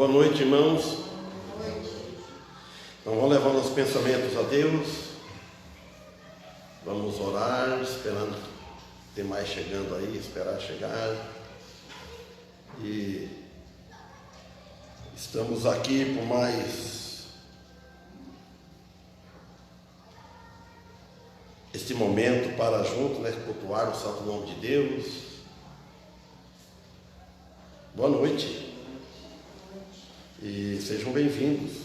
Boa noite, irmãos. Então vamos levar nossos pensamentos a Deus. Vamos orar, esperando ter mais chegando aí, esperar chegar. E estamos aqui por mais este momento para juntos, cultuar o santo nome de Deus. Boa noite. E sejam bem-vindos.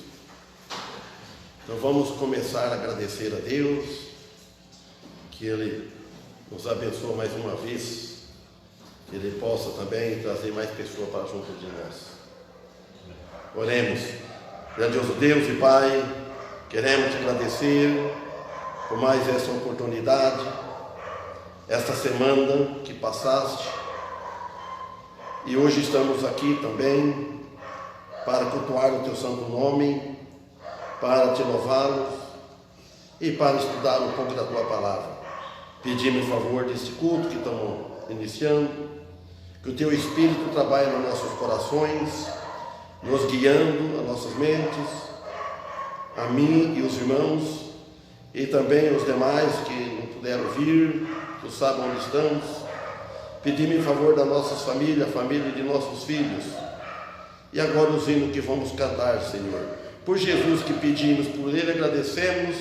Então vamos começar a agradecer a Deus, que Ele nos abençoe mais uma vez, que Ele possa também trazer mais pessoas para junto de nós. Oremos. Grandioso Deus e Pai, queremos te agradecer por mais essa oportunidade, esta semana que passaste, e hoje estamos aqui também para cultuar o teu santo nome, para te louvá-lo e para estudar um pouco da tua palavra. Pedimos em favor deste culto que estamos iniciando, que o teu Espírito trabalhe nos nossos corações, nos guiando, as nossas mentes, a mim e os irmãos, e também os demais que não puderam vir, que sabem onde estamos. Pedimos em favor das nossas famílias, a família de nossos filhos. E agora os hinos que vamos cantar, Senhor. Por Jesus que pedimos, por Ele agradecemos,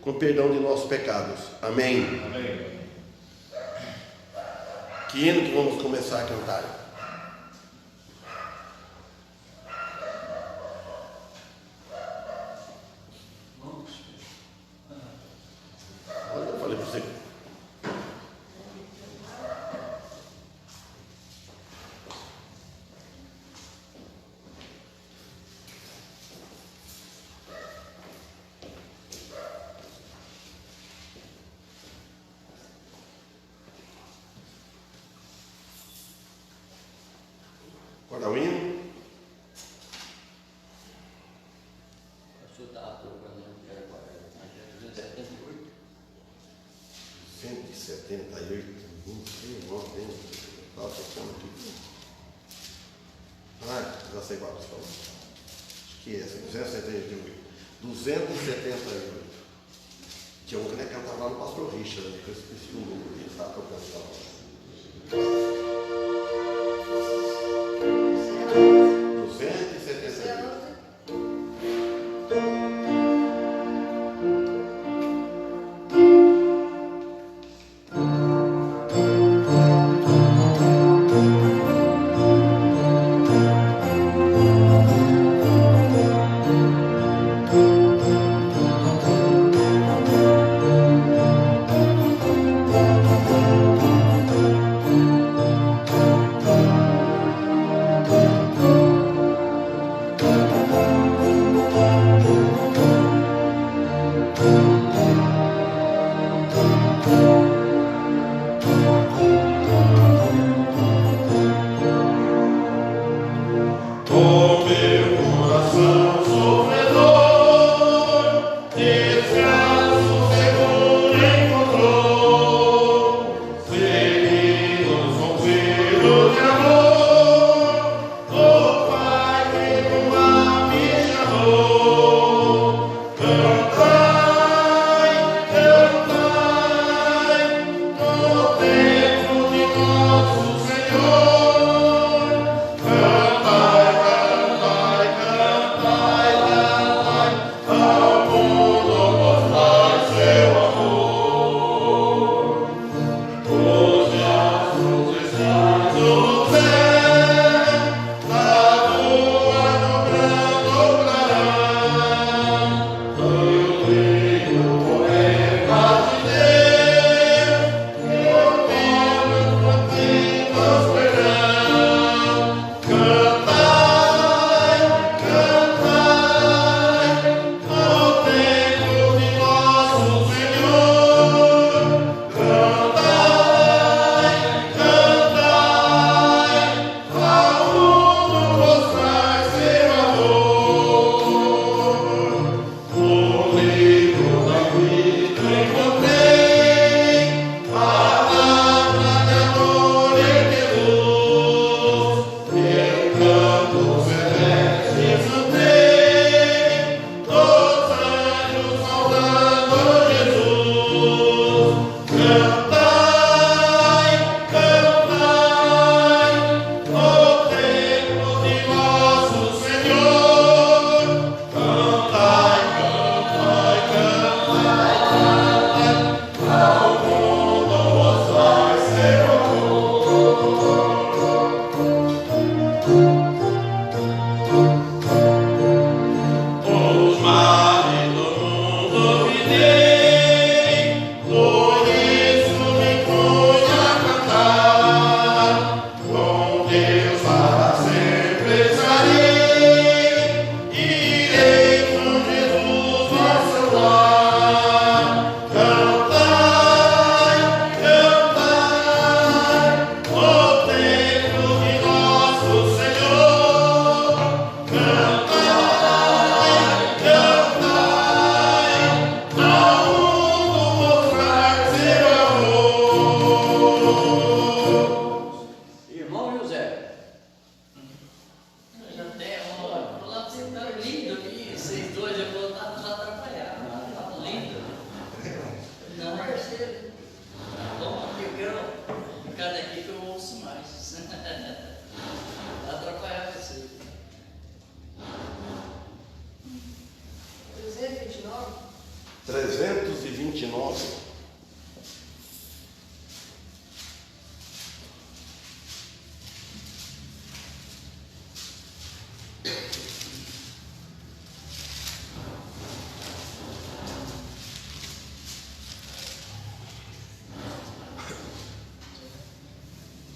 com perdão de nossos pecados. Amém. Amém. Que hino que vamos começar a cantar? Olha, eu falei para você. Qual é o hino? O senhor estava procurando que era agora, 178, não sei o nome dele, estava tocando aqui. Já sei qual você falou. Acho que é esse, 278. 278. Tinha um que cantava lá no Pastor Richard, que eu esqueci o número, ele estava tocando lá. 278. Cantar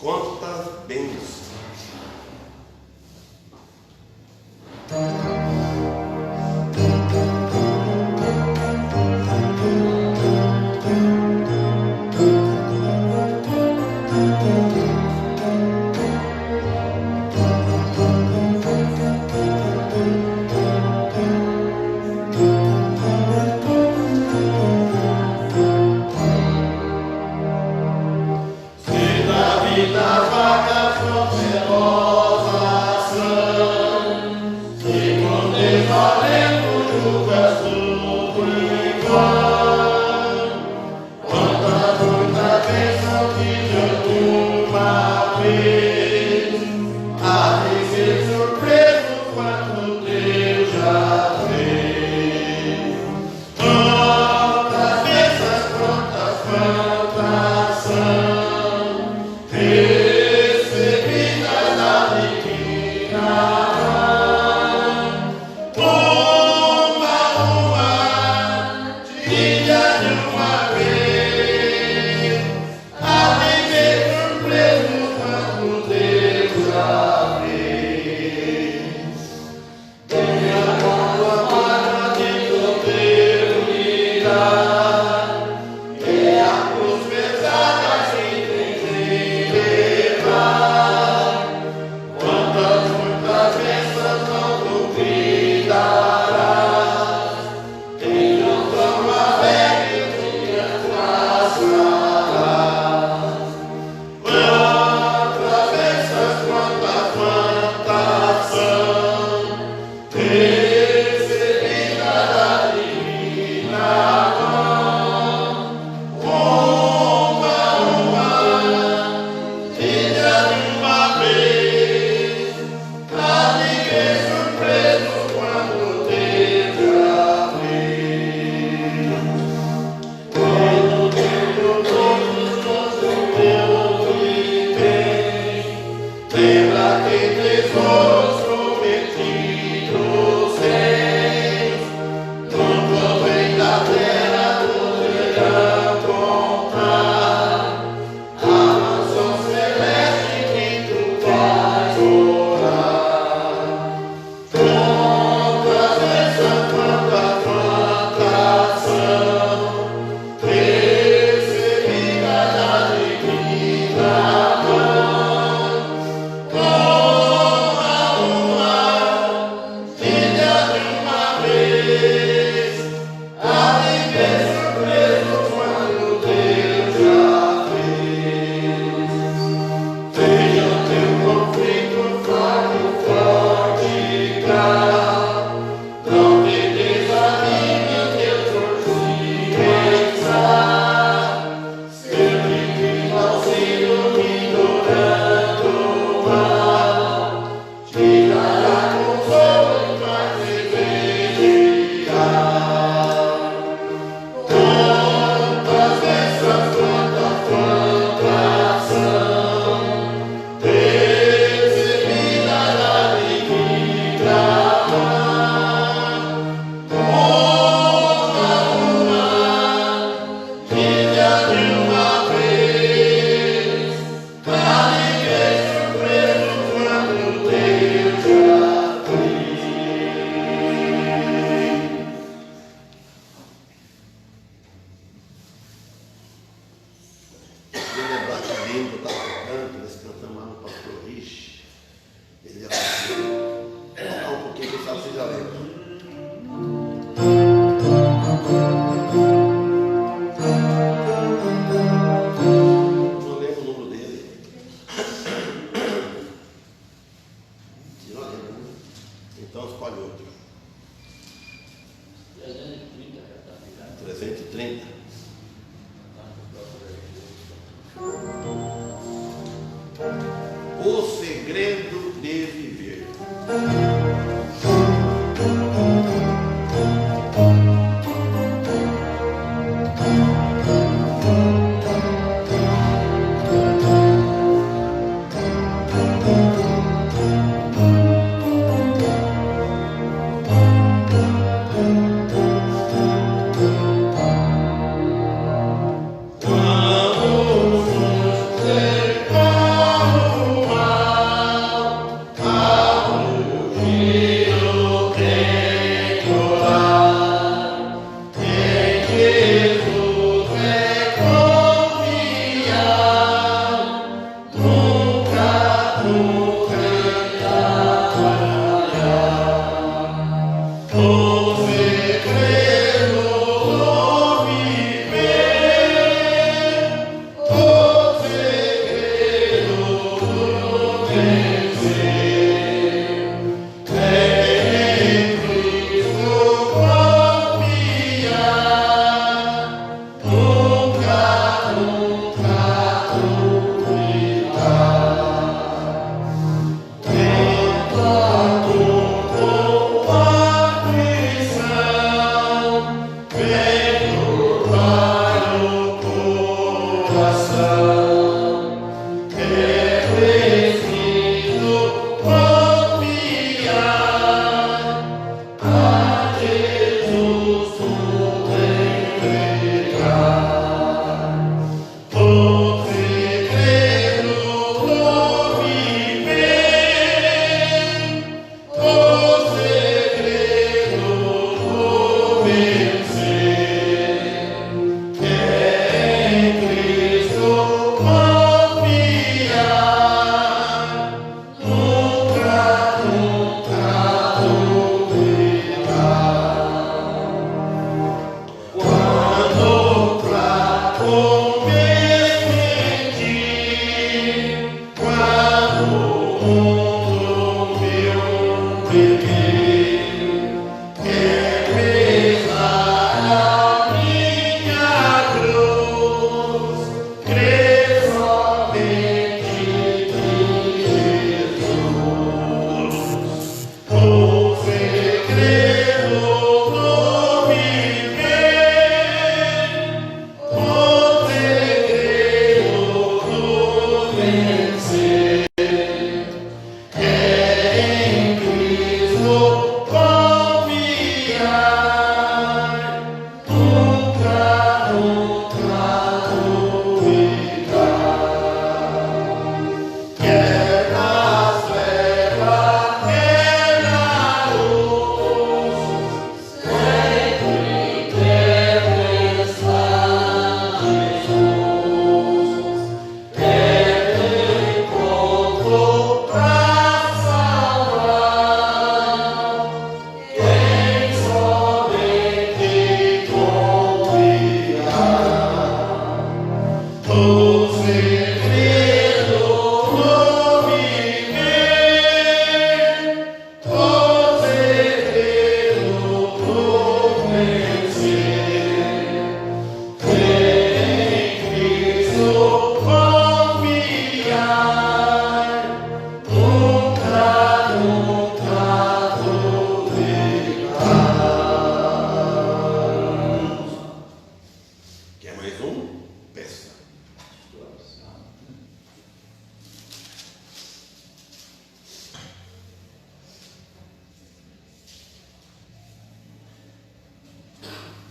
Quantas bênçãos. hino que eu estava cantando, nós cantamos lá no Pastor Rich. Ele ia tocar um pouquinho, quem sabe vocês já lembram. Não lembro o número dele. Não lembro, né? Então escolhe outro. 330, tá ligado? 330. O segredo de viver.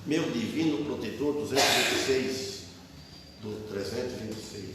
Meu divino protetor, 226 do 326.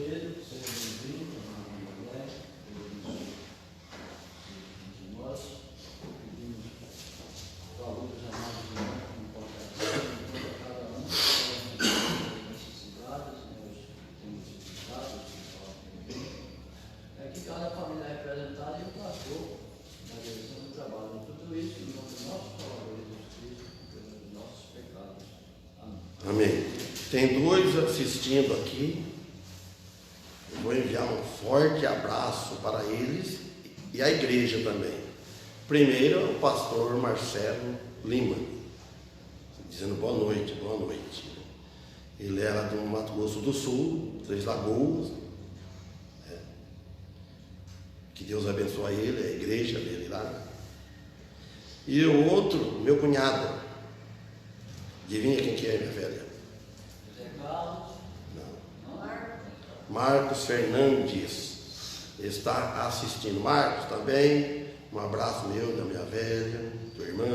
Pedro, seja bem-vindo, André, de nós, pedimos valores amados irmãos, como pode cada um, as necessidades, os necessitados, que cada família é representada e o pastor na direção do trabalho. Tudo isso em nome do nosso Salvador Jesus Cristo, pelos nossos pecados. Amém. Amém. Tem dois assistindo aqui. Eu vou enviar um forte abraço para eles e a igreja também. Primeiro, o pastor Marcelo Lima, dizendo boa noite, boa noite. Ele era do Mato Grosso do Sul, Três Lagoas. Que Deus abençoe ele, a igreja dele lá. E o outro, meu cunhado. Adivinha quem que é, minha velha? José Carlos. Não. Marcos Fernandes está assistindo. Marcos também, um abraço meu, da minha velha, tua irmã.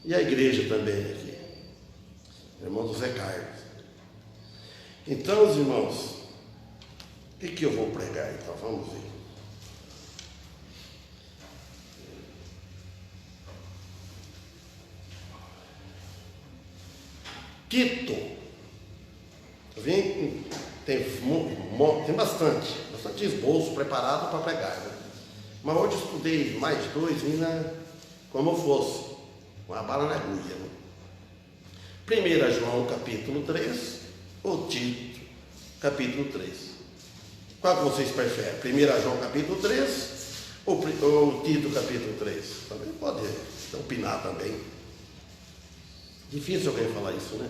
E a igreja também aqui. Irmão José Carlos. Então, os irmãos, o que eu vou pregar então? Vamos ver. Tito, tem bastante esboço preparado para pregar, né? Mas hoje eu estudei mais dois, como fosse, uma bala na agulha. Né? 1 João capítulo 3, ou Tito capítulo 3. Qual que vocês preferem? 1 João capítulo 3 ou Tito capítulo 3? Também pode opinar também. Difícil alguém falar isso, né?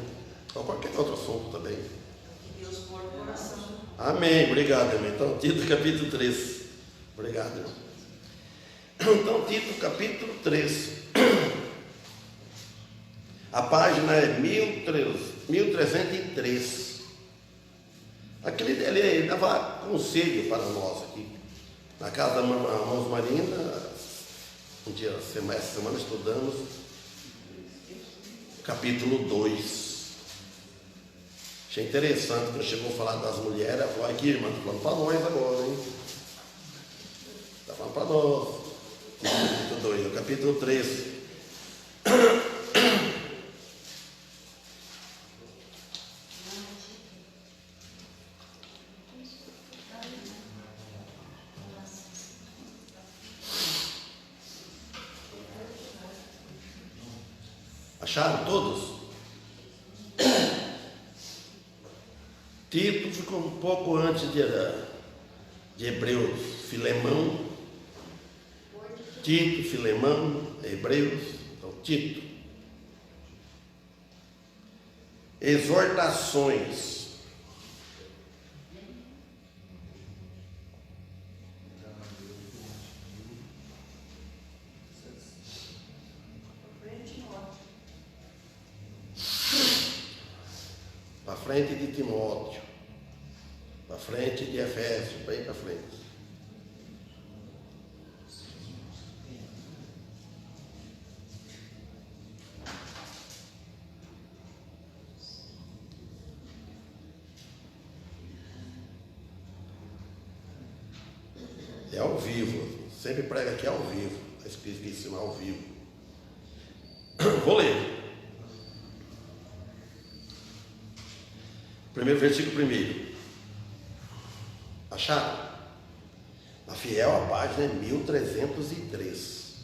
Ou qualquer outro assunto também. Que Deus for o coração. Amém, obrigado, irmão. Então, Tito capítulo 3. Obrigado, irmão. Então, Tito capítulo 3. A página é 1303. Aquele ele dava conselho para nós aqui. Na casa da irmã Marina, um dia, essa semana estudamos capítulo 2. Achei interessante quando chegou a falar das mulheres. Ela falou: aqui, irmã, está falando para nós agora, hein? Está falando para nós. Capítulo 2, o capítulo 3. Acharam todos? Tito ficou um pouco antes de Hebreus. Filemão. Tito, Filemão, Hebreus. Então, Tito. Exortações. Para frente de Timóteo, para frente de Efésio, bem para frente. É ao vivo, sempre prega aqui ao vivo, está escrito aqui em cima ao vivo. Vou ler. Primeiro versículo primeiro. Acharam? A Fiel, a página é 1303.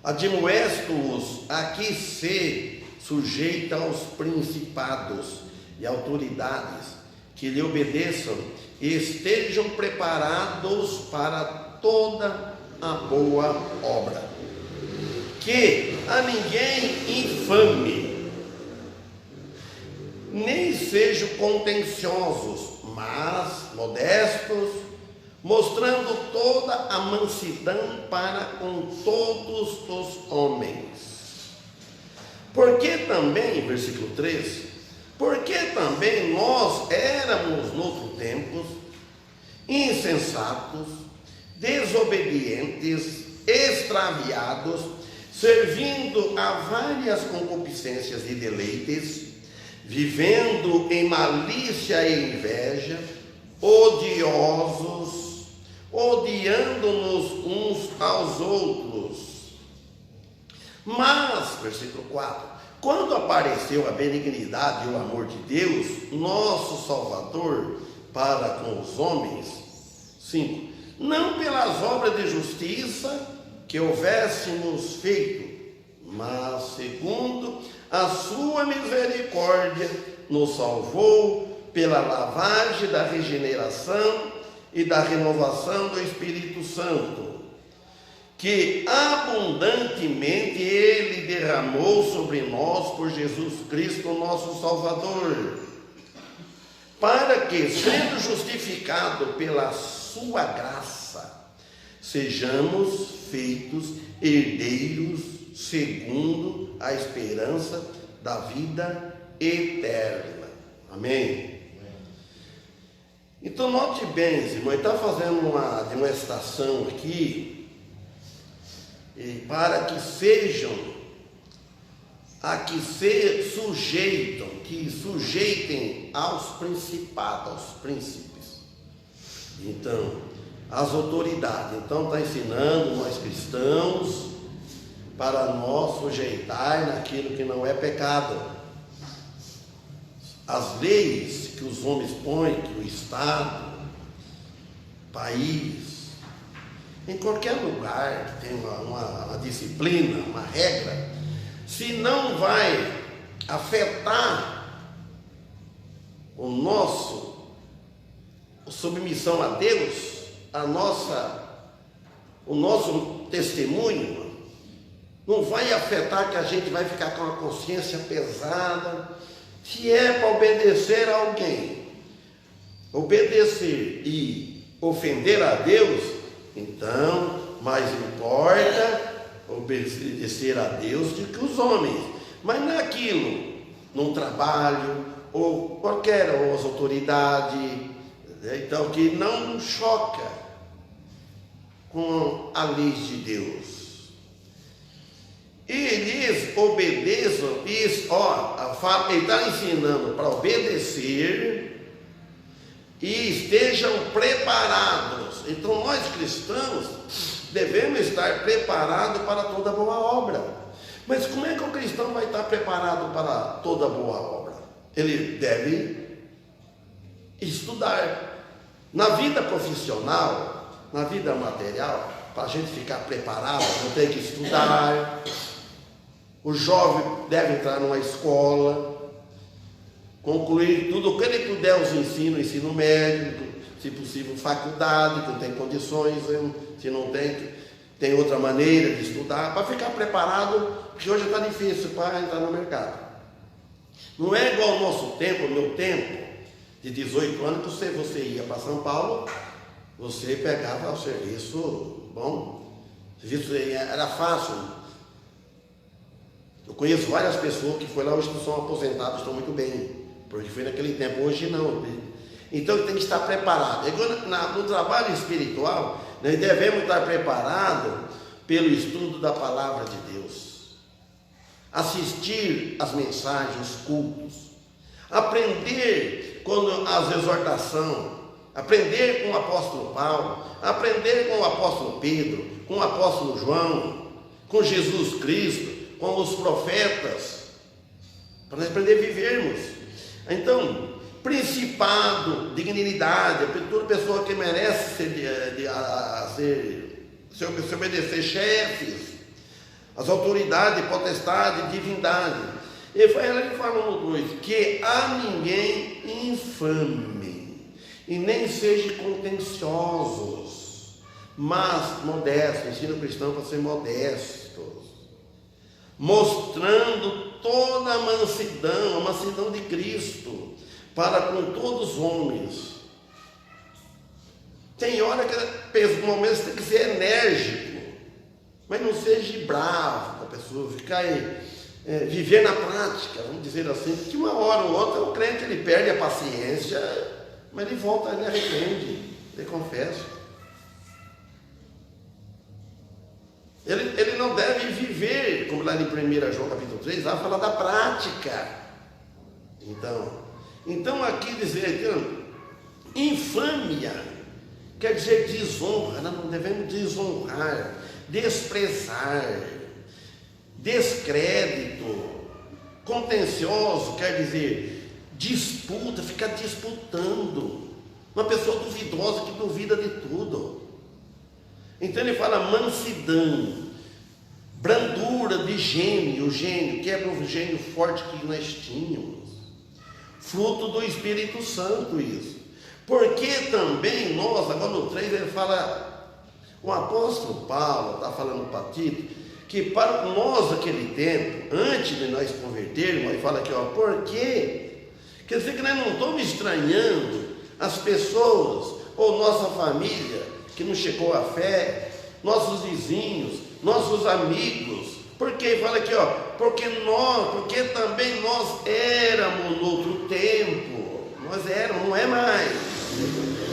Admoesto-os a que se sujeita aos principados e autoridades, que lhe obedeçam e estejam preparados para toda a boa obra. Que a ninguém infame, nem sejam contenciosos, mas modestos, mostrando toda a mansidão para com todos os homens. Porque também, versículo 3, porque também nós éramos, noutro tempo, insensatos, desobedientes, extraviados, servindo a várias concupiscências e deleites, vivendo em malícia e inveja, odiosos, odiando-nos uns aos outros. Mas, versículo 4, quando apareceu a benignidade e o amor de Deus, nosso Salvador, para com os homens, 5, não pelas obras de justiça que houvéssemos feito, mas segundo a sua misericórdia, nos salvou pela lavagem da regeneração e da renovação do Espírito Santo, que abundantemente Ele derramou sobre nós por Jesus Cristo, nosso Salvador, para que, sendo justificado pela sua graça, sejamos feitos herdeiros segundo a esperança da vida eterna. Amém? Então note bem, irmão, ele está fazendo uma demonstração aqui, para que sejam a que se sujeitam, que sujeitem aos principados, aos príncipes. Então, as autoridades. Então está ensinando nós cristãos para nós sujeitar naquilo que não é pecado. As leis que os homens põem, que o Estado, país, em qualquer lugar que tem uma disciplina, uma regra, se não vai afetar o nosso submissão a Deus, o nosso testemunho, não vai afetar que a gente vai ficar com a consciência pesada. Se é para obedecer a alguém, obedecer e ofender a Deus, então, mais importa obedecer a Deus do que os homens. Mas naquilo, num trabalho, ou qualquer, ou as autoridades, então, que não choca com a lei de Deus. E eles obedeçam, ele está ensinando para obedecer e estejam preparados. Então nós cristãos devemos estar preparados para toda boa obra. Mas como é que o cristão vai estar preparado para toda boa obra? Ele deve estudar. Na vida profissional, na vida material, para a gente ficar preparado, não tem que estudar. O jovem deve entrar numa escola, concluir tudo o que ele puder, os ensinos, ensino médio, se possível faculdade, que não tem condições, se não tem outra maneira de estudar, para ficar preparado, porque hoje está difícil para entrar no mercado. Não é igual ao nosso tempo, o meu tempo, de 18 anos, que você ia para São Paulo, você pegava o serviço bom, o serviço era fácil. Eu conheço várias pessoas que foram lá hoje que são aposentados, estão muito bem, porque foi naquele tempo, hoje não. Então tem que estar preparado. No trabalho espiritual, nós devemos estar preparados pelo estudo da palavra de Deus, assistir às mensagens, os cultos, aprender quando as exortações, aprender com o apóstolo Paulo, aprender com o apóstolo Pedro, com o apóstolo João, com Jesus Cristo, com os profetas, para nós aprender a vivermos. Então, principado, dignidade, toda pessoa que merece se obedecer, chefes, as autoridades, potestade, divindade. Ele fala no 2, que a ninguém infame, e nem seja contenciosos, mas modestos. Ensina o cristão para ser modestos, mostrando toda a mansidão de Cristo para com todos os homens. Tem hora que no momento você tem que ser enérgico, mas não seja bravo com a pessoa, ficar viver na prática, vamos dizer assim, que uma hora ou outra o crente ele perde a paciência, mas ele volta, ele arrepende, ele confessa. Ele não deve viver, como lá em 1 João capítulo 3, vai falar da prática. Então aqui dizer, infâmia, quer dizer desonra. Nós não devemos desonrar, desprezar, descrédito. Contencioso quer dizer disputa, ficar disputando. Uma pessoa duvidosa que duvida de tudo. Então ele fala mansidão, brandura de gênio, o gênio, quebra o gênio forte que nós tínhamos. Fruto do Espírito Santo isso. Porque também nós, agora no 3 ele fala, o apóstolo Paulo está falando para Tito, que para nós daquele tempo, antes de nós convertermos, ele fala aqui, por quê? Quer dizer que nós não estamos estranhando as pessoas, ou nossa família, que não chegou à fé, nossos vizinhos, nossos amigos. Por quê? Fala aqui, porque também nós éramos no outro tempo, não é mais,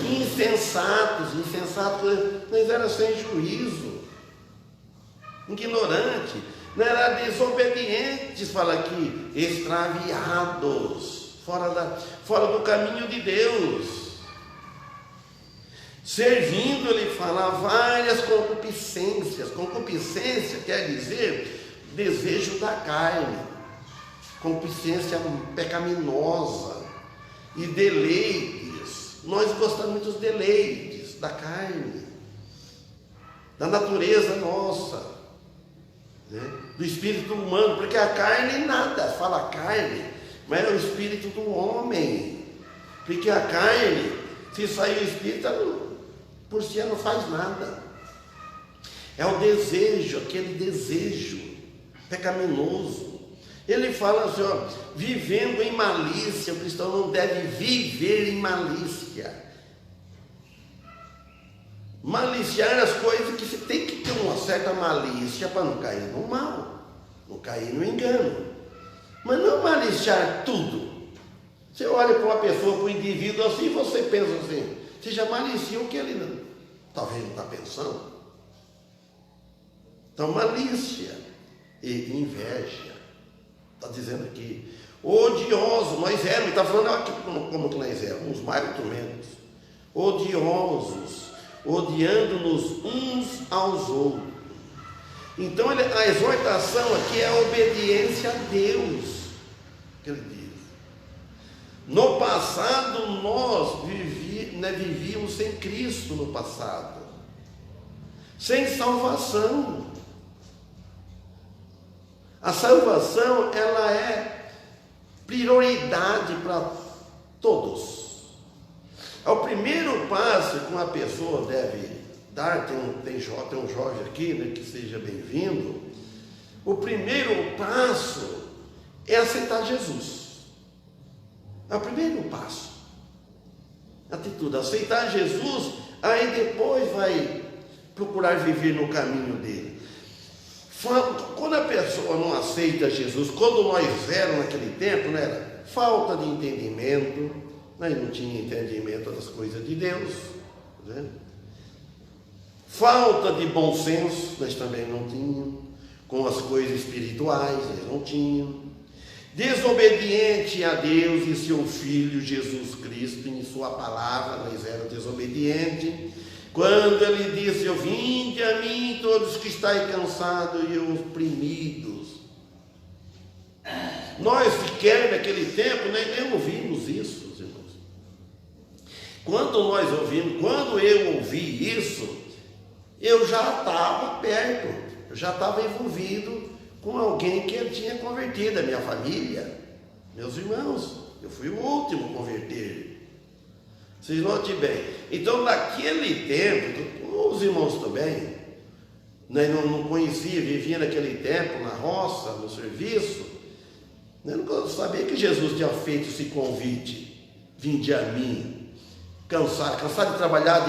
insensatos, nós éramos sem juízo, ignorante, não era desobedientes, fala aqui, extraviados, fora do caminho de Deus, servindo, ele fala, várias concupiscências. Concupiscência quer dizer desejo da carne, concupiscência pecaminosa, e deleites. Nós gostamos dos deleites da carne, da natureza nossa, né? Do espírito humano, porque a carne nada, fala carne, mas é o espírito do homem, porque a carne, se sair o espírito, por si não faz nada. É o desejo, aquele desejo pecaminoso. Ele fala assim, vivendo em malícia. O cristão não deve viver em malícia. Maliciar as coisas que se tem que ter uma certa malícia para não cair no mal, não cair no engano. Mas não maliciar tudo. Você olha para uma pessoa, para um indivíduo assim, você pensa assim, você já malicia o que ele não, talvez não está pensando. Então, malícia e inveja. Está dizendo aqui, odiosos, nós éramos, está falando aqui como que nós éramos, uns mais ou menos, odiosos, odiando-nos uns aos outros. Então, a exortação aqui é a obediência a Deus, que ele diz. No passado, nós vivíamos sem Cristo no passado, sem salvação. A salvação, ela é prioridade para todos. É o primeiro passo que uma pessoa deve dar. Tem um Jorge aqui, né, que seja bem-vindo. O primeiro passo é aceitar Jesus. É o primeiro passo. Atitude, aceitar Jesus, aí depois vai procurar viver no caminho dele. Quando a pessoa não aceita Jesus, quando nós éramos naquele tempo, né, era falta de entendimento, nós não tínhamos entendimento das coisas de Deus, né? Falta de bom senso, nós também não tínhamos, com as coisas espirituais, nós não tínhamos. Desobediente a Deus e seu Filho Jesus Cristo, em sua palavra, nós éramos desobedientes. Quando ele disse, vinde a mim todos que estáis cansados e oprimidos. Nós sequer naquele tempo nem ouvimos isso, irmãos. Quando eu ouvi isso, eu já estava perto, eu já estava envolvido com alguém que ele tinha convertido, a minha família, meus irmãos. Eu fui o último a converter. Vocês notem bem. Então, naquele tempo, os irmãos também, né, não conhecia, vivia naquele tempo, na roça, no serviço, né, não sabia que Jesus tinha feito esse convite. Vinde a mim, cansado de trabalhar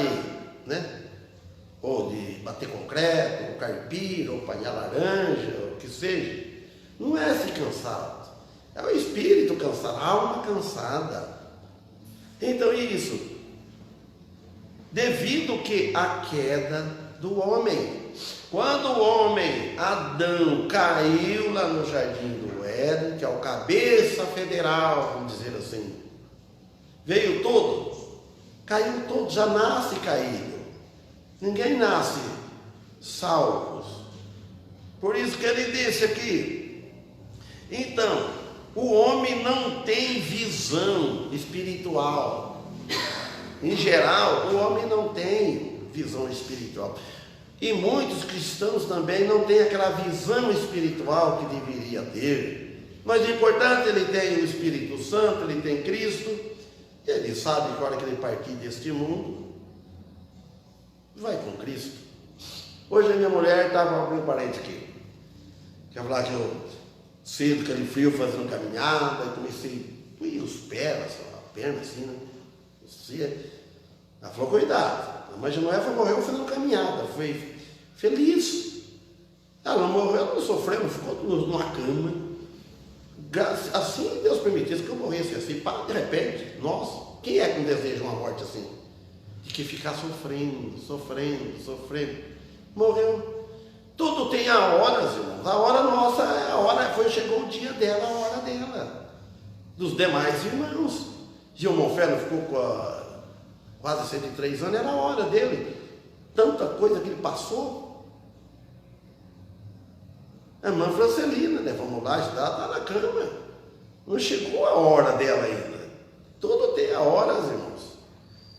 ou de bater concreto, ou carpir, ou apanhar laranja, ou o que seja. Não é esse cansado, é o espírito cansado, a alma cansada. Então isso, devido que a queda, do homem. Quando o homem, Adão, caiu lá no jardim do Éden, que é o cabeça federal, vamos dizer assim, veio todo, caiu todo, já nasce caído. Ninguém nasce salvos. Por isso que ele disse aqui, então, o homem não tem visão espiritual. Em geral, o homem não tem visão espiritual. E muitos cristãos também não têm aquela visão espiritual que deveria ter. Mas o importante, ele tem o Espírito Santo, ele tem Cristo. E ele sabe que a hora que ele partir deste mundo, vai com Cristo. Hoje a minha mulher estava com um parente aqui. Quer falar que eu cedo, aquele frio, fazendo caminhada, e comecei a ir os pés, a perna assim, né? Ela falou, cuidado. Mas a Noé morreu fazendo caminhada, foi feliz. Ela não morreu, ela não sofreu, não ficou numa cama. Assim Deus permitisse que eu morresse assim, pá, de repente. Nossa, quem é que não deseja uma morte assim? De que ficar sofrendo. Morreu. Tudo tem a horas, irmãos. A hora nossa, a hora chegou o dia dela, a hora dela. Dos demais irmãos. Gilmão Ferro ficou com quase 103 anos, era a hora dele. Tanta coisa que ele passou. A irmã Francelina, né? Vamos lá estudar, está na cama. Não chegou a hora dela ainda. Tudo tem a hora, irmãos.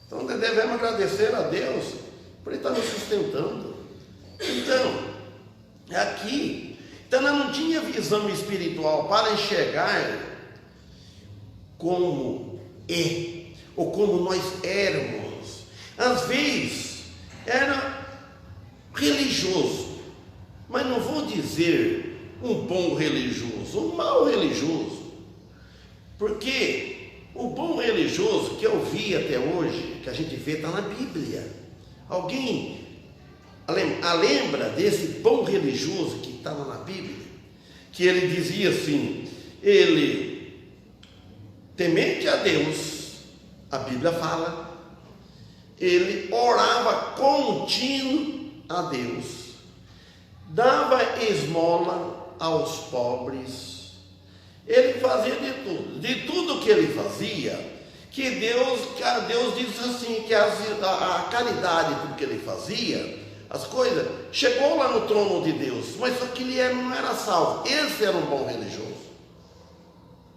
Então devemos agradecer a Deus por ele estar nos sustentando. Então, aqui, então ela não tinha visão espiritual para enxergar como é, ou como nós éramos. Às vezes, era religioso, mas não vou dizer um bom religioso, um mau religioso, porque o bom religioso que eu vi até hoje, que a gente vê, está na Bíblia. Alguém lembra desse bom religioso que está lá na Bíblia? Que ele dizia assim, ele, temente a Deus, a Bíblia fala, ele orava contínuo a Deus, dava esmola aos pobres, ele fazia de tudo que ele fazia, que Deus diz assim, que a caridade, tudo que ele fazia, as coisas, chegou lá no trono de Deus, mas só que ele não era salvo. Esse era um bom religioso,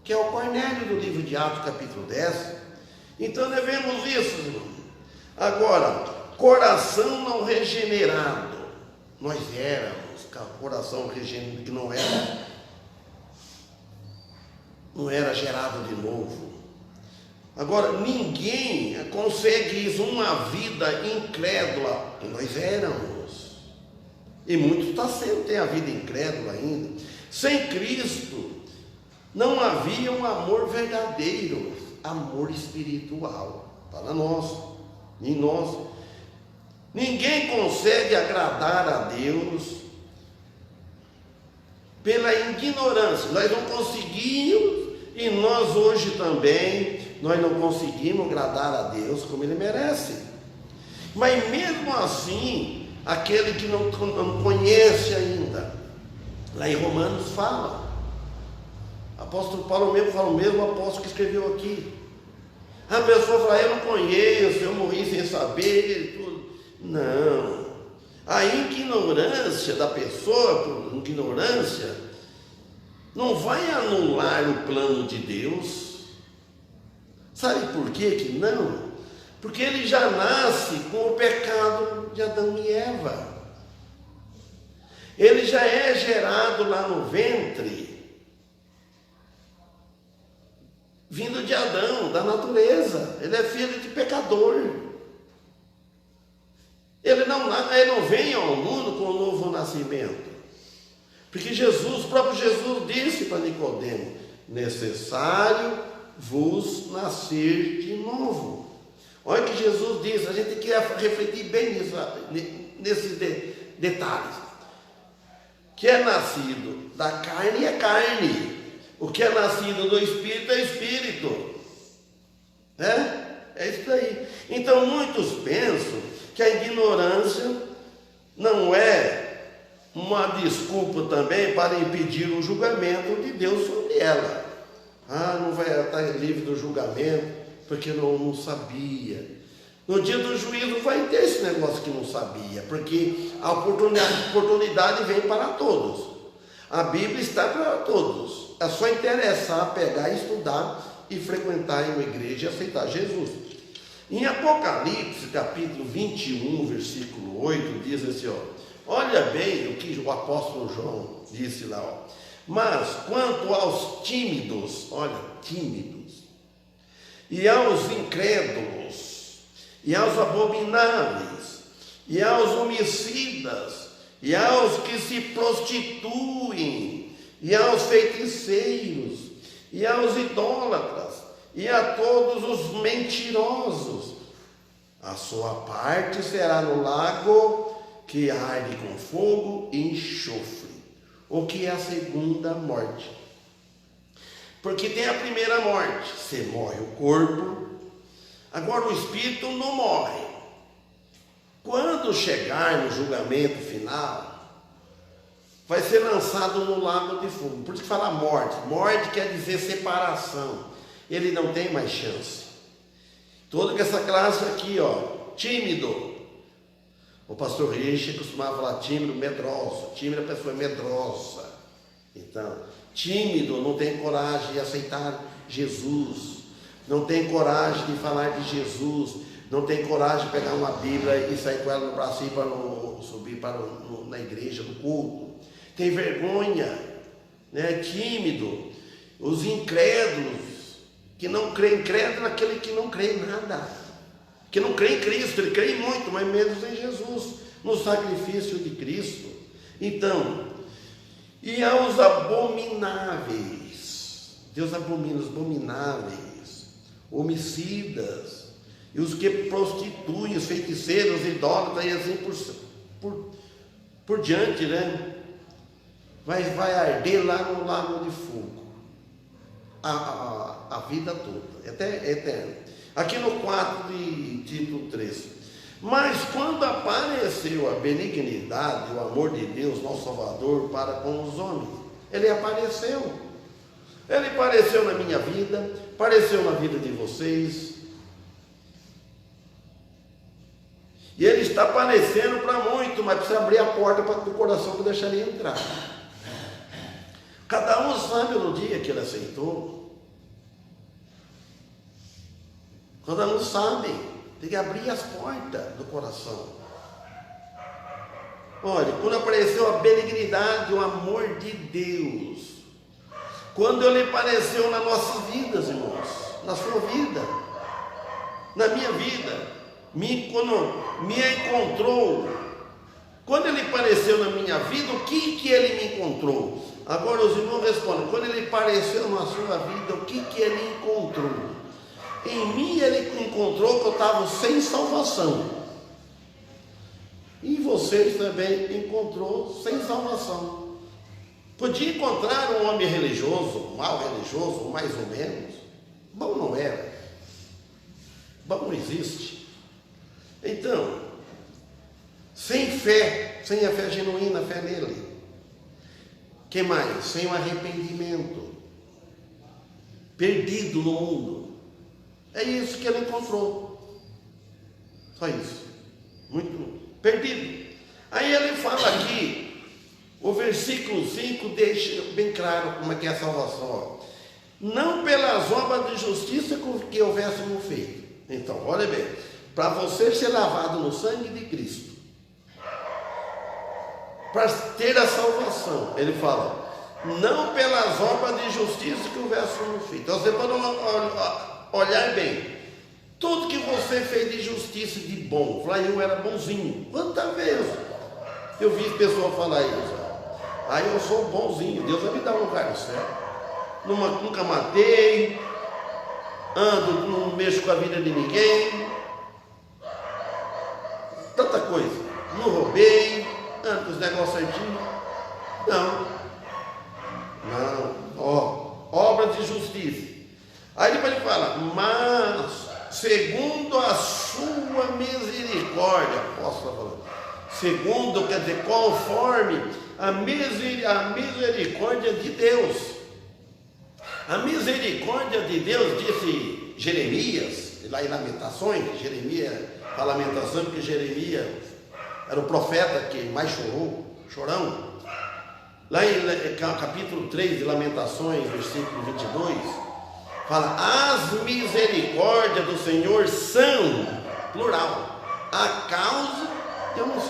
que é o Cornélio do livro de Atos, capítulo 10. Então devemos isso, irmão. Agora, coração não regenerado, nós éramos coração regenerado, que não era gerado de novo. Agora, ninguém consegue isso, uma vida incrédula, que nós éramos, e muitos tem a vida incrédula ainda. Sem Cristo, não havia um amor verdadeiro, amor espiritual, para nós, em nós. Ninguém consegue agradar a Deus pela ignorância. Nós não conseguimos, e nós hoje também, nós não conseguimos agradar a Deus como Ele merece. Mas mesmo assim, aquele que não conhece ainda, lá em Romanos fala, apóstolo Paulo mesmo fala, o mesmo apóstolo que escreveu aqui. A pessoa fala, eu não conheço, eu morri sem saber, tudo. Não, a ignorância da pessoa, por ignorância, não vai anular o plano de Deus. Sabe por quê que não? Porque ele já nasce com o pecado de Adão e Eva. Ele já é gerado lá no ventre, vindo de Adão, da natureza. Ele é filho de pecador. Ele não vem ao mundo com um novo nascimento. Porque o próprio Jesus disse para Nicodemo, necessário vos nascer de novo. Olha o que Jesus diz, a gente tem que refletir bem nesses detalhes. Que é nascido da carne é carne, o que é nascido do Espírito é Espírito. É isso aí. Então muitos pensam que a ignorância não é uma desculpa também para impedir o julgamento de Deus sobre ela. Não vai estar livre do julgamento porque não sabia. No dia do juízo vai ter esse negócio que não sabia, porque a oportunidade vem para todos. A Bíblia está para todos. É só interessar, pegar, estudar e frequentar uma igreja e aceitar Jesus. Em Apocalipse, capítulo 21, versículo 8, diz assim, olha bem o que o apóstolo João disse lá, mas quanto aos tímidos, tímidos, e aos incrédulos, e aos abomináveis, e aos homicidas, e aos que se prostituem, e aos feiticeiros, e aos idólatras, e a todos os mentirosos, a sua parte será no lago que arde com fogo e enxofre, o que é a segunda morte. Porque tem a primeira morte, você morre o corpo, agora o espírito não morre. Quando chegar no julgamento final, vai ser lançado no lago de fogo. Por isso que fala morte. Morte quer dizer separação. Ele não tem mais chance. Toda essa classe aqui, tímido. O pastor Richard costumava falar tímido, medroso. Tímido, a pessoa é medrosa. Então, tímido, não tem coragem de aceitar Jesus. Não tem coragem de falar de Jesus. Não tem coragem de pegar uma Bíblia e sair com ela no braço e subir na igreja, no culto. Tem vergonha, né? Tímido. Os incrédulos, que não creem, incrédulo é aquele que não crê em nada, que não crê em Cristo. Ele crê muito, mas menos em Jesus, no sacrifício de Cristo. Então, e aos abomináveis, Deus abomina os abomináveis, homicidas, e os que prostituem, os feiticeiros, os idólatras, e assim por diante, né? Vai arder lá no lago de fogo a vida toda, até eterno. Aqui no 4 de Tito 3. Mas quando apareceu a benignidade, o amor de Deus, nosso Salvador, para com os homens, ele apareceu. Ele apareceu na minha vida, apareceu na vida de vocês. E ele está aparecendo para muito, mas precisa abrir a porta do coração para deixar ele entrar. Cada um sabe no dia que ele aceitou. Cada um sabe. Tem que abrir as portas do coração. Olha, quando apareceu a benignidade, o amor de Deus, quando ele apareceu nas nossas vidas, irmãos, na sua vida, na minha vida, quando me encontrou, quando ele apareceu na minha vida, o que ele me encontrou? Agora os irmãos respondem, quando ele apareceu na sua vida, o que ele encontrou? Em mim ele encontrou que eu estava sem salvação. E vocês também encontrou sem salvação. Podia encontrar um homem religioso, um mal religioso, mais ou menos. Bom não era. Bom não existe. Então, sem fé, sem a fé genuína, a fé nele. Que mais? Sem o arrependimento. Perdido no mundo. É isso que ele encontrou. Só isso. Muito perdido. Aí ele fala aqui, o versículo 5 deixa bem claro como é que é a salvação. Não pelas obras de justiça que houvéssemos feito. Então, olha bem, para você ser lavado no sangue de Cristo, para ter a salvação, ele fala, não pelas obras de justiça que houvéssemos feito. Então, você pode olhar bem, tudo que você fez de justiça, de bom, falar, eu era bonzinho, quantas vezes eu vi pessoa falar isso, aí eu sou bonzinho, Deus vai me dar um lugar no céu, nunca matei, não mexo com a vida de ninguém, tanta coisa, não roubei, ando com os negócios certinhos, obras de justiça. Aí depois ele fala, mas segundo a sua misericórdia, apóstolo falando, segundo, quer dizer, conforme a misericórdia de Deus. A misericórdia de Deus, disse Jeremias, lá em Lamentações. Jeremias, a lamentação, porque Jeremias era o profeta que mais chorão. Lá em capítulo 3 de Lamentações, versículo 22, fala: as misericórdias do Senhor são, plural, a causa de eu não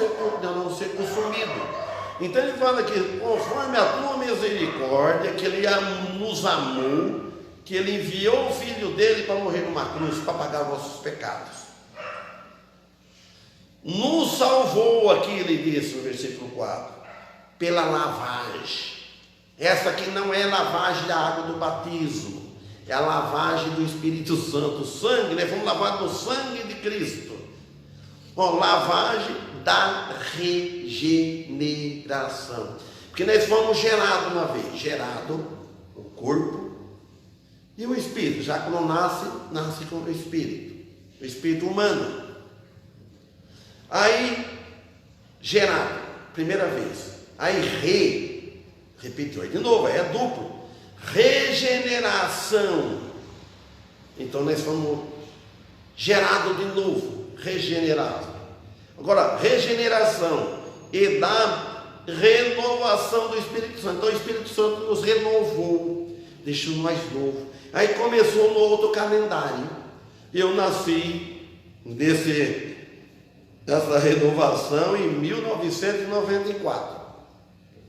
ser consumido. Então ele fala que conforme a tua misericórdia, que ele nos amou, que ele enviou o filho dele para morrer numa cruz, para pagar os nossos pecados. Nos salvou, aqui ele disse no versículo 4, pela lavagem. Essa aqui não é lavagem da água do batismo, é a lavagem do Espírito Santo. O sangue, nós fomos lavados no sangue de Cristo. Bom, lavagem da regeneração. Porque nós fomos gerados uma vez, gerado o corpo e o espírito. Já que não nasce com o espírito humano. Aí, gerado, primeira vez. Aí, repetiu aí de novo, é duplo. Regeneração. Então nós fomos gerados de novo, regenerado. Agora, regeneração e da renovação do Espírito Santo. Então o Espírito Santo nos renovou, deixou mais novo. Aí começou no outro calendário. Eu nasci dessa renovação em 1994.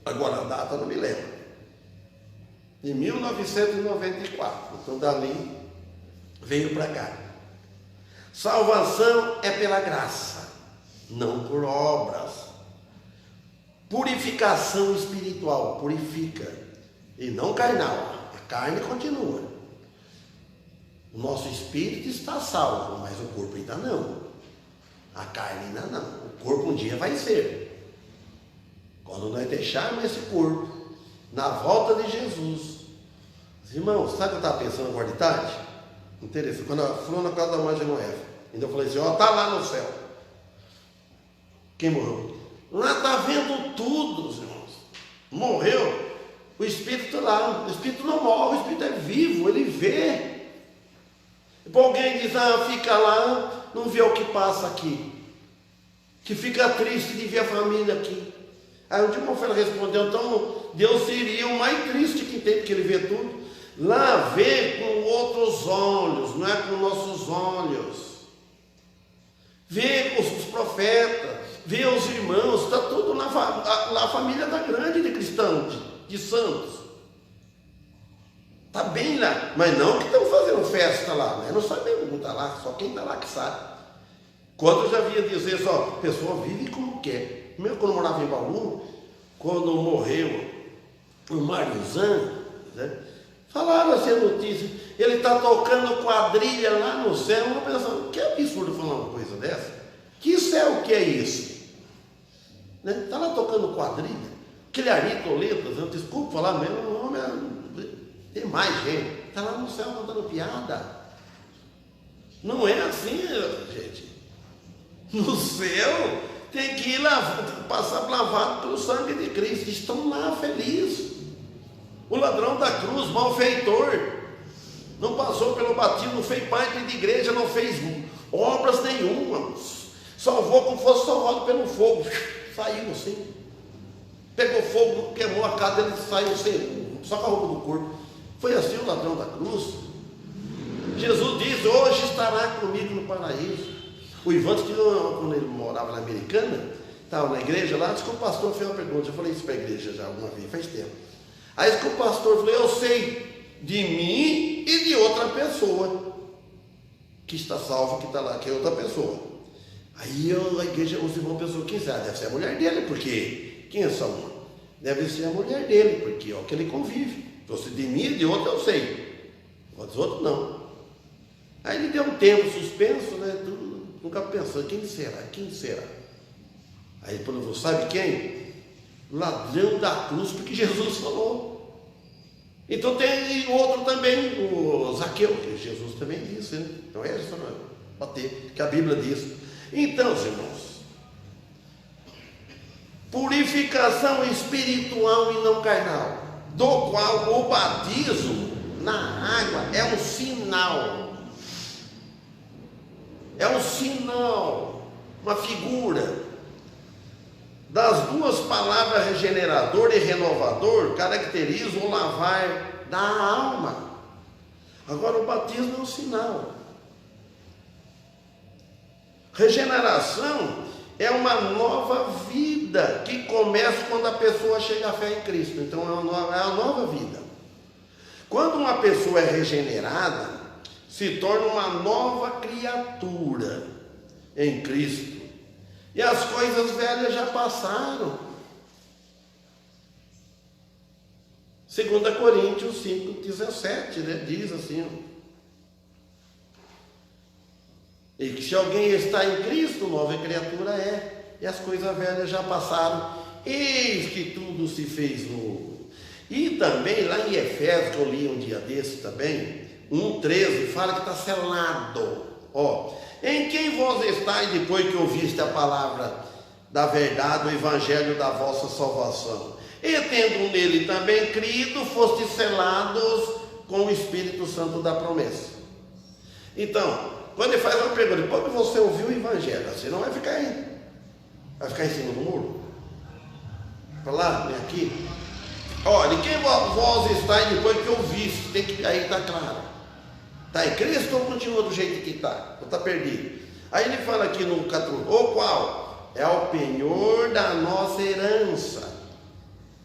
Agora a data não me lembro. Em 1994. Então dali veio para cá. Salvação é pela graça, não por obras. Purificação espiritual, purifica, e não carnal. A carne continua. O nosso espírito está salvo, mas o corpo ainda não. A carne ainda não. O corpo um dia vai ser. Quando nós deixarmos esse corpo, na volta de Jesus. Irmãos, sabe o que eu estava pensando agora de tarde? Interessante. Quando eu fui na casa da mãe de Noé, ainda eu falei assim: ó, está lá no céu. Quem morreu? Lá está vendo tudo, irmãos. Morreu. O Espírito lá. O Espírito não morre, o Espírito é vivo, ele vê. E alguém diz: ah, fica lá, não vê o que passa aqui. Que fica triste de ver a família aqui. Aí o irmão Fela respondeu: então Deus seria o mais triste que tem, porque ele vê tudo. Lá vê com outros olhos, não é com nossos olhos. Vê os profetas, vê os irmãos, está tudo na família da grande de cristãos, de santos. Está bem lá, mas não que estão fazendo festa lá, né? Não sabemos como está lá, só quem está lá que sabe. Quando eu já via dizer só, a pessoa vive como quer. Mesmo quando eu morava em Bauru, quando morreu o Mariozan, né, falaram assim a notícia, ele está tocando quadrilha lá no céu. Eu pensando, que absurdo falar uma coisa dessa. Que céu que é isso? Está lá tocando quadrilha. Aquele Ari Toledo, desculpa falar mesmo, o nome tem mais gente. Está lá no céu contando piada. Não é assim, gente. No céu tem que ir lá, passar lavado pelo sangue de Cristo. Estão lá felizes. O ladrão da cruz, malfeitor, não passou pelo batismo, não fez parte de igreja, não fez obras nenhuma. Salvou como fosse salvado pelo fogo. Saiu assim. Pegou fogo, queimou a casa, ele saiu sem, só com a roupa do corpo. Foi assim o ladrão da cruz. Jesus diz: hoje estará comigo no paraíso. O Ivan, quando ele morava na Americana, estava na igreja lá, disse que o pastor fez uma pergunta. Eu falei isso para a igreja já alguma vez, faz tempo. Aí disse que o pastor falou: eu sei de mim e de outra pessoa que está salva, que está lá, que é outra pessoa. Aí a igreja, os irmãos pensou: quem será? Deve ser a mulher dele, porque quem é essa uma? Deve ser a mulher dele, porque é o que ele convive. Então, se de mim e de outra eu sei, os outros não. Aí ele deu um tempo suspenso, né? Nunca pensou: quem será? Quem será? Aí ele falou: sabe quem? Ladrão da cruz, porque Jesus falou. Então tem outro também, o Zaqueu, que Jesus também disse, né? Não é só bater, que a Bíblia diz. Então, irmãos, purificação espiritual e não carnal, do qual o batismo na água é um sinal. É um sinal, uma figura das duas palavras regenerador e renovador, caracteriza o lavar da alma. Agora o batismo é um sinal. Regeneração é uma nova vida que começa quando a pessoa chega à fé em Cristo. Então é uma nova vida. Quando uma pessoa é regenerada, se torna uma nova criatura em Cristo. E as coisas velhas já passaram. 2 Coríntios 5,17, né? Diz assim: e que se alguém está em Cristo, nova criatura é, e as coisas velhas já passaram, eis que tudo se fez novo. E também lá em Efésios, que eu li um dia desse também, 1,13, fala que está selado, em quem vós estáis depois que ouviste a palavra da verdade, o evangelho da vossa salvação, e tendo nele também crido, fostes selados com o Espírito Santo da promessa. Então, quando ele faz uma pergunta, depois que você ouviu o evangelho, você não vai ficar em cima do muro? Para lá, vem aqui. Olha, quem vós estáis depois que ouviste, aí está claro. Está em Cristo ou continua do jeito que está? Ou está perdido? Aí ele fala aqui no 14, o qual é o penhor da nossa herança,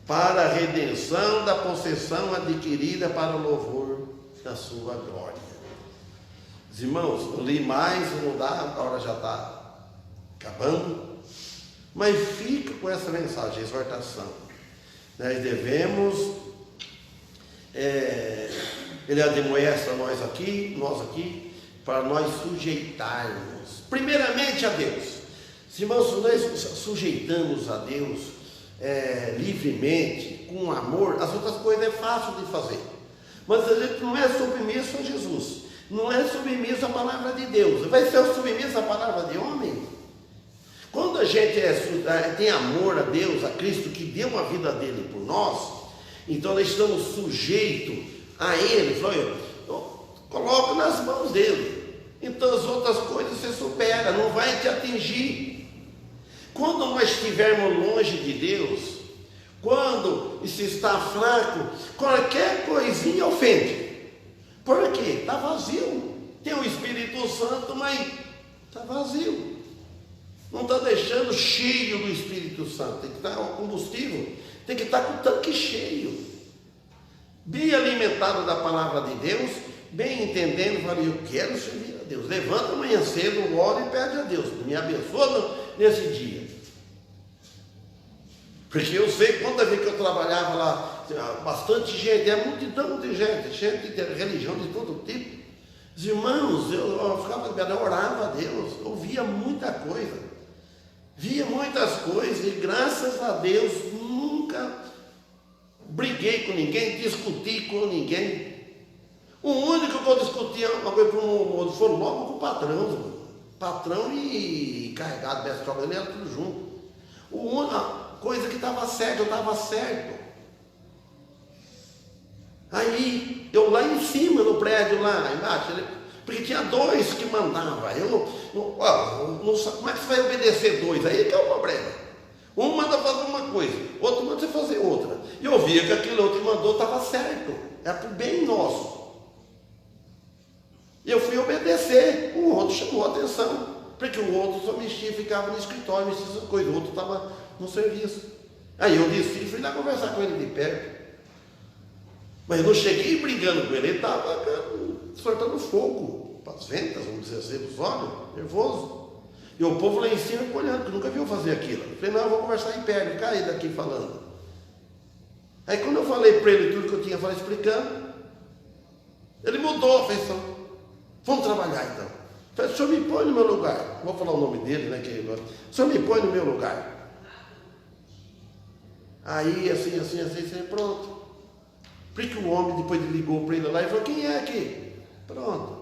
para a redenção da possessão adquirida para o louvor da sua glória. Os irmãos, eu li mais, não dá, a hora já está acabando, mas fica com essa mensagem, exortação. Nós devemos, ele admoesta nós aqui, para nós sujeitarmos, primeiramente a Deus. Irmãos, nós sujeitamos a Deus livremente, com amor, as outras coisas é fácil de fazer, mas a gente não é submisso a Jesus, não é submisso à palavra de Deus, vai ser submisso à palavra de homem. Quando a gente tem amor a Deus, a Cristo, que deu a vida dele por nós, então nós estamos sujeitos a Ele. Eu coloco nas mãos dele, então as outras coisas você supera, não vai te atingir. Quando nós estivermos longe de Deus, quando se está fraco, qualquer coisinha ofende. Por quê? Está vazio. Tem o Espírito Santo, mas está vazio. Não está deixando cheio do Espírito Santo. Tem que estar, o combustível tem que estar com o tanque cheio. Bem alimentado da palavra de Deus, bem entendendo, fala, eu quero servir a Deus. Levanta amanhã cedo, ora e pede a Deus, me abençoa nesse dia. Porque eu sei quanta vez que eu trabalhava lá, bastante gente, multidão de gente de religião de todo tipo. Os irmãos, eu ficava, eu orava a Deus, eu via muita coisa. Via muitas coisas e graças a Deus nunca briguei com ninguém, discuti com ninguém. O único que eu discutia uma coisa com o outro foi logo com o patrão. Patrão e carregado dessa troca, ele era tudo junto. A coisa que estava certa, eu estava certo. Aí, eu lá em cima, no prédio lá embaixo, porque tinha dois que mandavam. Como é que você vai obedecer dois? Aí que é o problema. Um manda fazer uma coisa, outro manda você fazer outra. E eu via que aquele outro que mandou estava certo. Era para o bem nosso. E eu fui obedecer. O outro chamou a atenção. Porque o outro só mexia, ficava no escritório, mexia essas coisas. O outro estava no serviço. Aí eu desci e fui lá conversar com ele de perto. Mas eu não cheguei brigando com ele. Ele estava soltando fogo para as ventas, vamos dizer assim, os olhos, nervoso. E o povo lá em cima olhando, que nunca viu fazer aquilo. Eu falei, não, eu vou conversar em pé, ele caí daqui falando. Aí quando eu falei para ele tudo que eu tinha falado explicando, ele mudou a feição. Vamos trabalhar então. Eu falei, o senhor me põe no meu lugar. Vou falar o nome dele, né? O senhor me põe no meu lugar. Aí assim, pronto. Porque o homem depois ligou para ele lá e falou, quem é aqui? Pronto.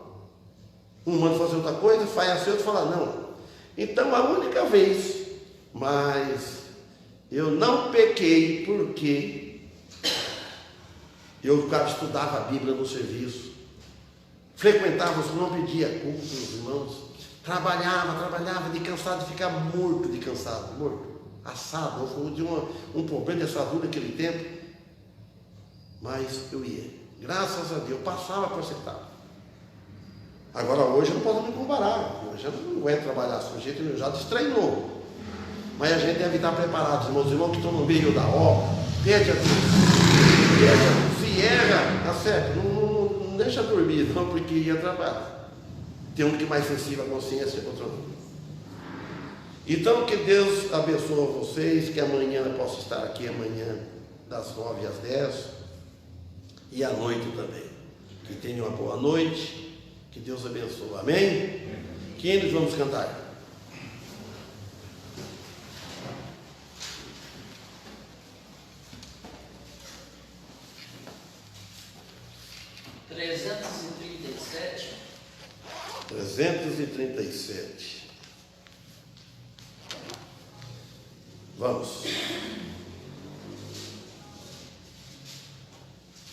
Um manda fazer outra coisa, faz assim, outro fala, não. Então a única vez, mas Eu não pequei porque eu estudava a Bíblia no serviço, frequentava, não pedia culto dos irmãos, trabalhava de cansado, de ficar morto de cansado, morto, assado. Eu tinha um problema de assadura naquele tempo, mas eu ia, graças a Deus, eu passava por essa etapa. Agora hoje eu não posso me comparar, eu já não aguento trabalhar assim, o jeito já destreinou. Mas a gente deve estar preparado, irmãos que estão no meio da obra, pede a Deus, se erra, tá certo, não deixa dormir, não, porque ia trabalhar. Tem um que é mais sensível à consciência, outro não. Então que Deus abençoe vocês, que amanhã eu possa estar aqui, amanhã das 9 às 10, e à noite também. Que tenham uma boa noite, que Deus abençoe, amém? Que hinos vamos cantar? (337). Vamos.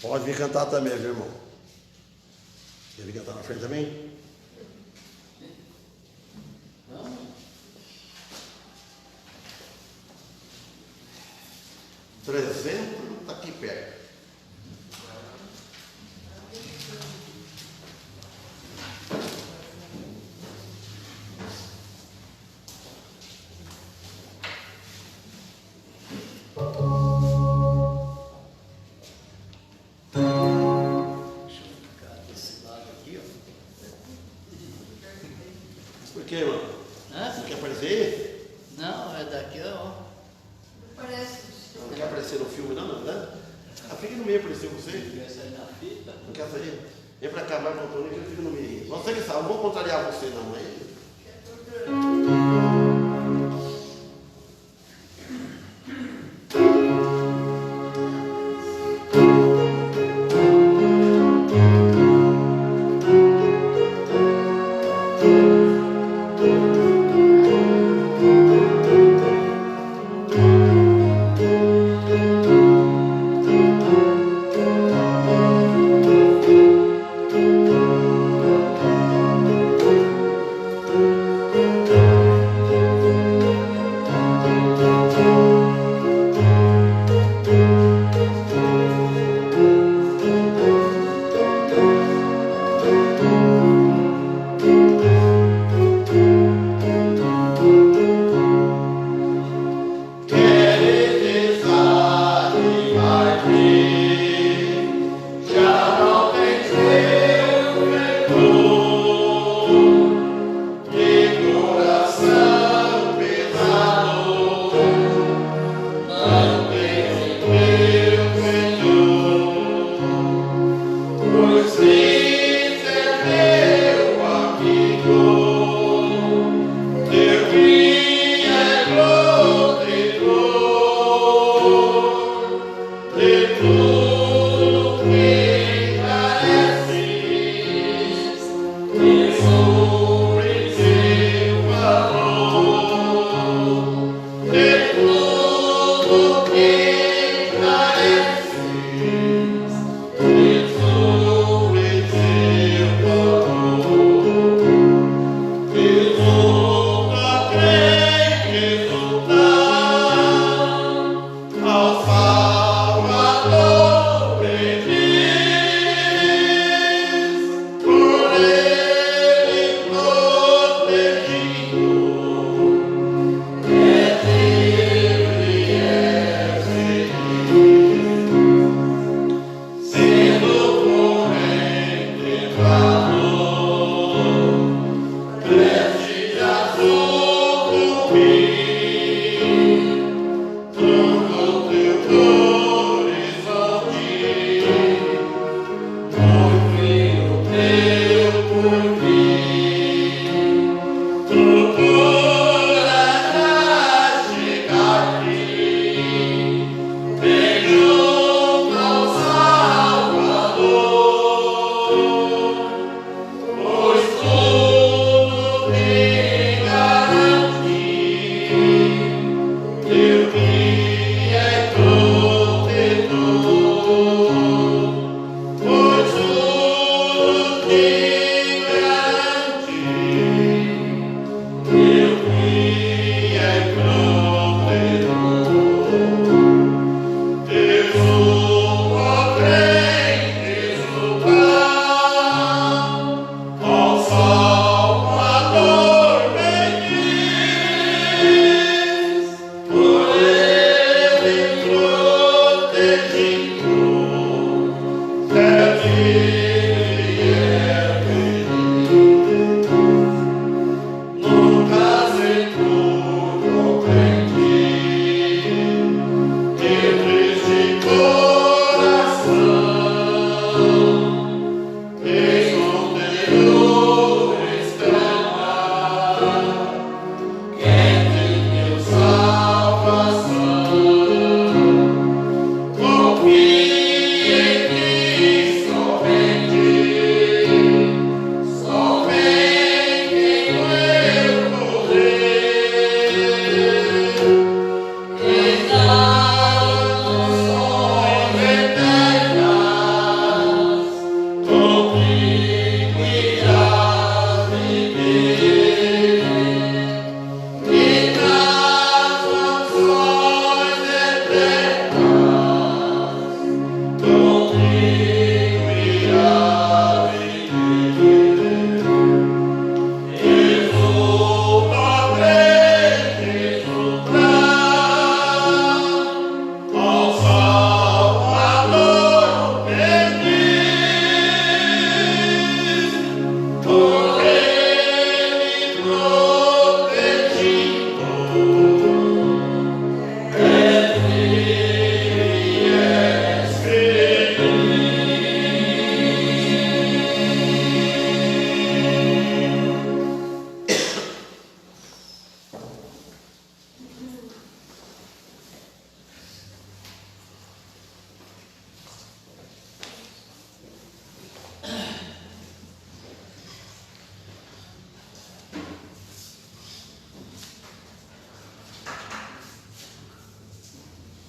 Pode vir cantar também, viu, irmão? Quer vir cantar na frente também? Não. 300 está aqui perto. Por que, irmão? Não quer aparecer aí? Não, é daqui, ó. Parece. Não quer aparecer no filme, não, né? Fica no meio, aparecer você. Quer sair na fita? Não quer sair? Vem pra cá, vai pro Antônio, que ele fica no meio. Você que sabe, não vou contrariar você, não, mas...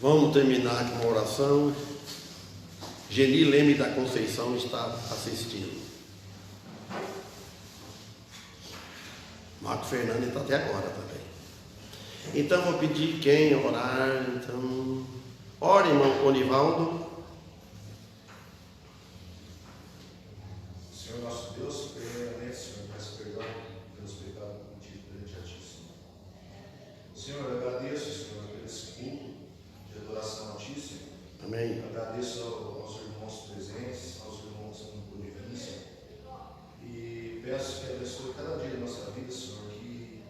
Vamos terminar com uma oração. Geni Leme da Conceição está assistindo. Marco Fernando está até agora também. Então vou pedir quem orar. Então, ore, irmão Onivaldo. Senhor nosso Deus, primeiramente, Senhor, peço perdão pelos pecados cometidos perante a Ti, Senhor. Senhor, eu agradeço, Senhor, por esse culto de adoração a Ti, Senhor. Amém. Agradeço aos irmãos presentes, aos irmãos em convivência. E peço que abençoe cada dia da nossa vida, Senhor, que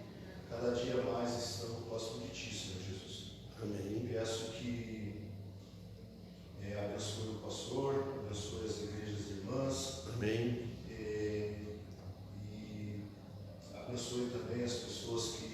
cada dia mais estamos próximos de Ti, Senhor Jesus. Amém. E peço que abençoe o pastor, abençoe as igrejas irmãs. Amém. E abençoe também as pessoas que